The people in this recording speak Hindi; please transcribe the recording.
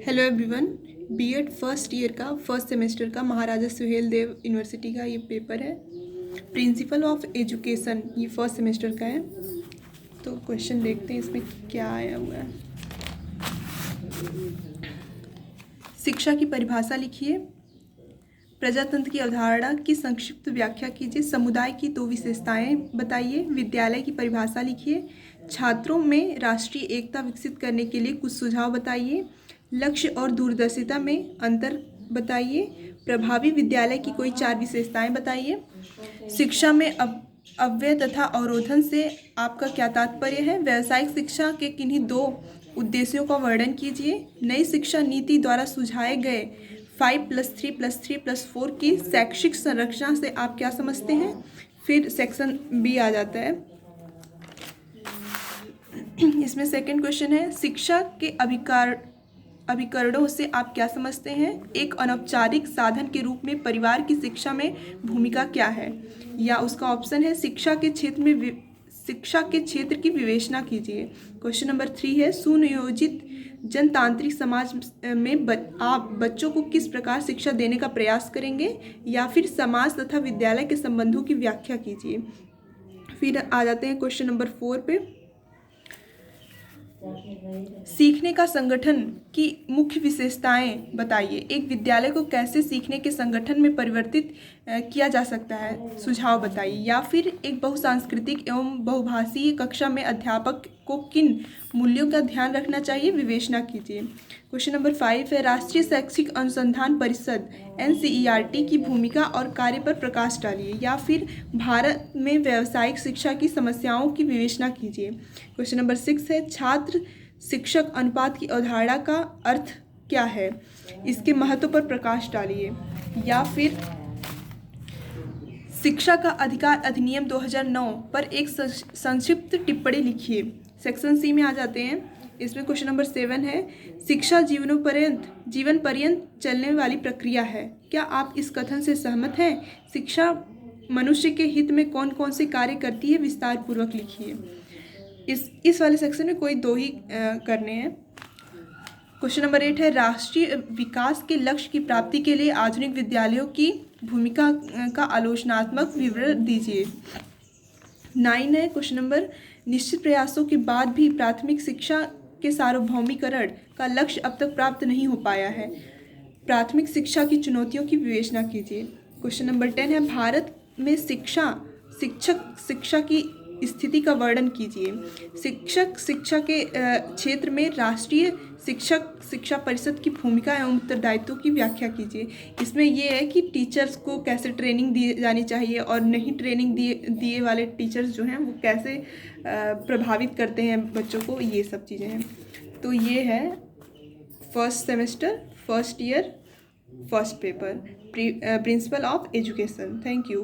Hello everyone. BEd first year का फर्स्ट सेमेस्टर का महाराजा सुहेल देव यूनिवर्सिटी का ये पेपर है। प्रिंसिपल ऑफ एजुकेशन ये फर्स्ट सेमेस्टर का है। तो क्वेश्चन देखते हैं इसमें क्या आया हुआ है। शिक्षा की परिभाषा लिखिए। प्रजातंत्र की अवधारणा की संक्षिप्त व्याख्या कीजिए। समुदाय की दो विशेषताएं बताइए। विद्यालय की परिभाषा लिखिए। छात्रों में राष्ट्रीय एकता विकसित करने के लिए कुछ सुझाव बताइए। लक्ष्य और दूरदर्शिता में अंतर बताइए। प्रभावी विद्यालय की कोई 4 विशेषताएं बताइए। शिक्षा में अव्यय तथा अवरोधन से आपका क्या तात्पर्य है। व्यावसायिक शिक्षा के किन्हीं 2 उद्देश्यों का वर्णन कीजिए। नई शिक्षा नीति द्वारा सुझाए गए 5+3+3+4 की शैक्षिक संरचना से आप क्या समझते हैं। फिर सेक्शन बी आ जाता है। इसमें सेकंड क्वेश्चन है, शिक्षा के अभिकरणों से आप क्या समझते हैं। एक अनौपचारिक साधन के रूप में परिवार की शिक्षा में भूमिका क्या है। या उसका ऑप्शन है शिक्षा के क्षेत्र की विवेचना कीजिए। क्वेश्चन नंबर 3 है, सुनियोजित जनतांत्रिक समाज में आप बच्चों को किस प्रकार शिक्षा देने का प्रयास करेंगे। या फिर समाज तथा विद्यालय के संबंधों की व्याख्या कीजिए। फिर आ जाते हैं क्वेश्चन नंबर 4 पे। सीखने का संगठन की मुख्य विशेषताएं बताइए। एक विद्यालय को कैसे सीखने के संगठन में परिवर्तित किया जा सकता है, सुझाव बताइए। या फिर एक बहुसांस्कृतिक एवं बहुभाषीय कक्षा में अध्यापक को किन मूल्यों का ध्यान रखना चाहिए, विवेचना कीजिए। क्वेश्चन नंबर 5 है, राष्ट्रीय शैक्षिक अनुसंधान परिषद NCERT की भूमिका और कार्य पर प्रकाश डालिए। या फिर भारत में व्यावसायिक शिक्षा की समस्याओं की विवेचना कीजिए। क्वेश्चन नंबर 6 है, छात्र शिक्षक अनुपात की अवधारणा का अर्थ क्या है, इसके महत्व पर प्रकाश डालिए। या फिर शिक्षा का अधिकार अधिनियम 2009 पर एक संक्षिप्त टिप्पणी लिखिए। सेक्शन सी में आ जाते हैं। इसमें क्वेश्चन नंबर 7 है, शिक्षा जीवन पर्यंत चलने वाली प्रक्रिया है, क्या आप इस कथन से सहमत हैं। शिक्षा मनुष्य के हित में कौन कौन से कार्य करती है, विस्तार पूर्वक लिखिए। इस वाले सेक्शन में कोई 2 ही करने हैं। क्वेश्चन नंबर 8 है, राष्ट्रीय विकास के लक्ष्य की प्राप्ति के लिए आधुनिक विद्यालयों की भूमिका का आलोचनात्मक विवरण दीजिए। 9 है क्वेश्चन नंबर, निश्चित प्रयासों के बाद भी प्राथमिक शिक्षा के सार्वभौमिकरण का लक्ष्य अब तक प्राप्त नहीं हो पाया है, प्राथमिक शिक्षा की चुनौतियों की विवेचना कीजिए। क्वेश्चन नंबर 10 है, भारत में शिक्षा की स्थिति का वर्णन कीजिए। शिक्षा के क्षेत्र में राष्ट्रीय शिक्षा परिषद की भूमिका एवं उत्तरदायित्व की व्याख्या कीजिए। इसमें यह है कि टीचर्स को कैसे ट्रेनिंग दी जानी चाहिए और नहीं ट्रेनिंग दिए वाले टीचर्स जो हैं वो कैसे प्रभावित करते हैं बच्चों को, ये सब चीज़ें हैं। तो ये है first semester first year first paper principal of education. Thank you.